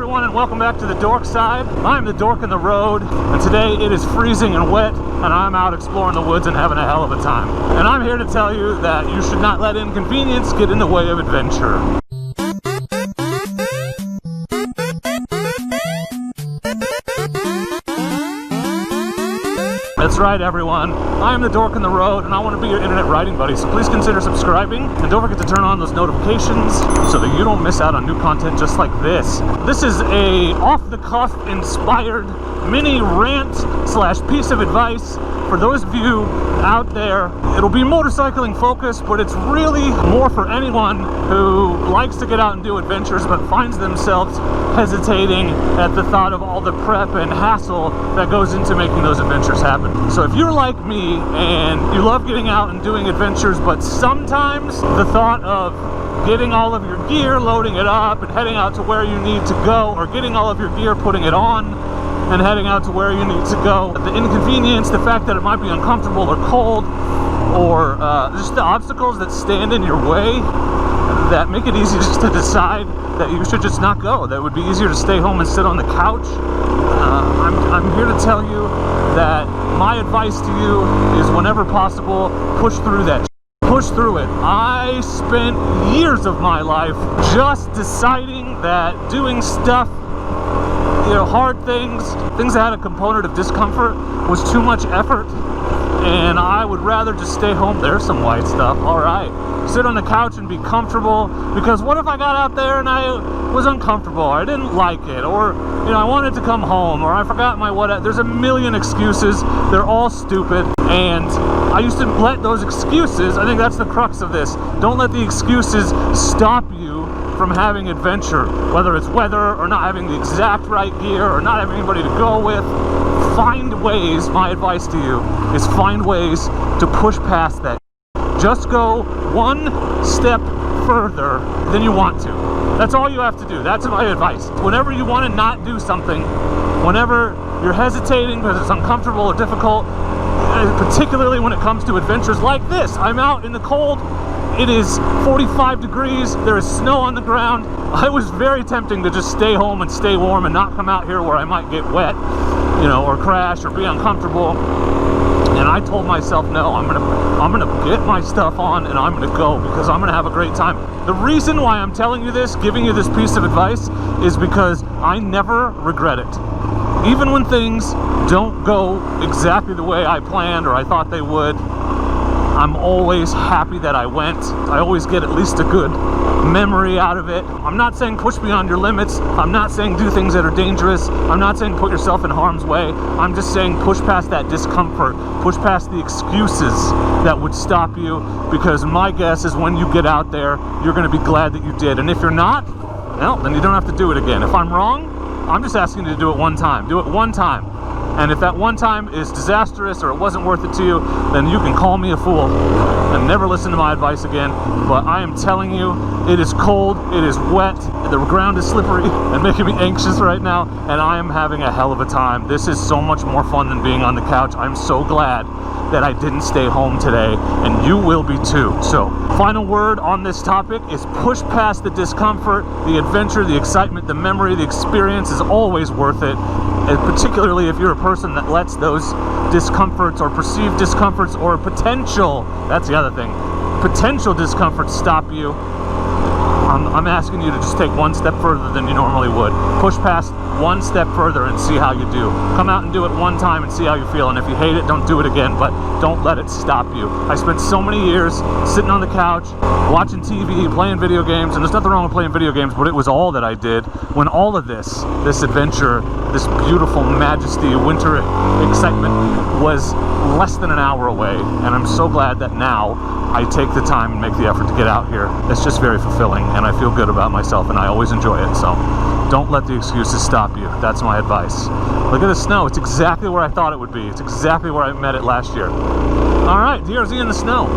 everyone, and welcome back to the Dork side. I'm the Dork in the road, and today it is freezing and wet, and I'm out exploring the woods and having a hell of a time. And I'm here to tell you that you should not let inconvenience get in the way of adventure. That's right, everyone. I am the Dork in the road, and I want to be your internet writing buddy, so please consider subscribing, and don't forget to turn on those notifications so that you don't miss out on new content just like this. This is a off-the-cuff inspired mini rant slash piece of advice for those of you out there. It'll be motorcycling focused, but it's really more for anyone who likes to get out and do adventures but finds themselves hesitating at the thought of all the prep and hassle that goes into making those adventures happen. So if you're like me and you love getting out and doing adventures, but sometimes the thought of getting all of your gear, loading it up, and heading out to where you need to go, or getting all of your gear, putting it on, and heading out to where you need to go, the inconvenience, the fact that it might be uncomfortable or cold, or just the obstacles that stand in your way that make it easy just to decide that you should just not go, that would be easier to stay home and sit on the couch. I'm here to tell you that my advice to you is, whenever possible, push through that. Push through it. I spent years of my life just deciding that doing stuff, hard things that had a component of discomfort, was too much effort, and I would rather just stay home. There's some white stuff, all right. Sit on the couch and be comfortable, because what if I got out there and I was uncomfortable, or I didn't like it, or I wanted to come home, or I forgot my what. There's a million excuses. They're all stupid, and I used to let those excuses, I think that's the crux of this, don't let the excuses stop you from having adventure, whether it's weather, or not having the exact right gear, or not having anybody to go with. Find ways. My advice to you is find ways to push past that. Just go one step further than you want to. That's all you have to do. That's my advice. Whenever you want to not do something, whenever you're hesitating because it's uncomfortable or difficult, particularly when it comes to adventures like this. I'm out in the cold. It is 45 degrees. There is snow on the ground. I was very tempting to just stay home and stay warm and not come out here where I might get wet, or crash or be uncomfortable. And I told myself, no, I'm gonna get my stuff on and I'm gonna go, because I'm gonna have a great time. The reason why I'm telling you this, giving you this piece of advice, is because I never regret it. Even when things don't go exactly the way I planned or I thought they would, I'm always happy that I went. I always get at least a good memory out of it. I'm not saying push beyond your limits. I'm not saying do things that are dangerous. I'm not saying put yourself in harm's way. I'm just saying push past that discomfort. Push past the excuses that would stop you, because my guess is when you get out there, you're going to be glad that you did. And if you're not, well, then you don't have to do it again. If I'm wrong, I'm just asking you to do it one time. Do it one time. And if that one time is disastrous or it wasn't worth it to you, then you can call me a fool and never listen to my advice again. But I am telling you, it is cold, it is wet, the ground is slippery and making me anxious right now, and I am having a hell of a time. This is so much more fun than being on the couch. I'm so glad that I didn't stay home today, and you will be too. So, final word on this topic is push past the discomfort. The adventure, the excitement, the memory, the experience is always worth it. And particularly if you're a person that lets those discomforts or perceived discomforts or potential, that's the other thing, potential discomforts stop you. I'm asking you to just take one step further than you normally would. Push past one step further and see how you do. Come out and do it one time and see how you feel. And if you hate it, don't do it again, but don't let it stop you. I spent so many years sitting on the couch, watching TV, playing video games, and there's nothing wrong with playing video games, but it was all that I did when all of this adventure, this beautiful majesty, winter excitement was less than an hour away. And I'm so glad that now I take the time and make the effort to get out here. It's just very fulfilling, and I feel good about myself, and I always enjoy it. So don't let the excuses stop you. That's my advice. Look at the snow. It's exactly where I thought it would be. It's exactly where I met it last year. All right, DRZ in the snow.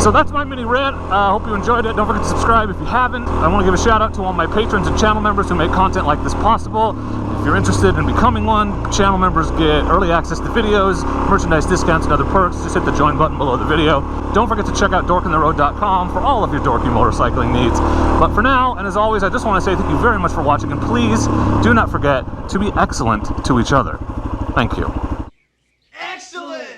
So that's my mini rant. I hope you enjoyed it. Don't forget to subscribe if you haven't. I want to give a shout out to all my patrons and channel members who make content like this possible. If If you're interested in becoming one, channel members get early access to videos, merchandise discounts, and other perks. Just hit the join button below the video. Don't forget to check out dorkintheroad.com for all of your dorky motorcycling needs. But for now, and as always, I just want to say thank you very much for watching, and please do not forget to be excellent to each other. Thank you. Excellent!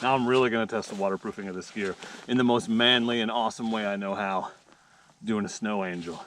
Now I'm really going to test the waterproofing of this gear in the most manly and awesome way I know how, doing a snow angel.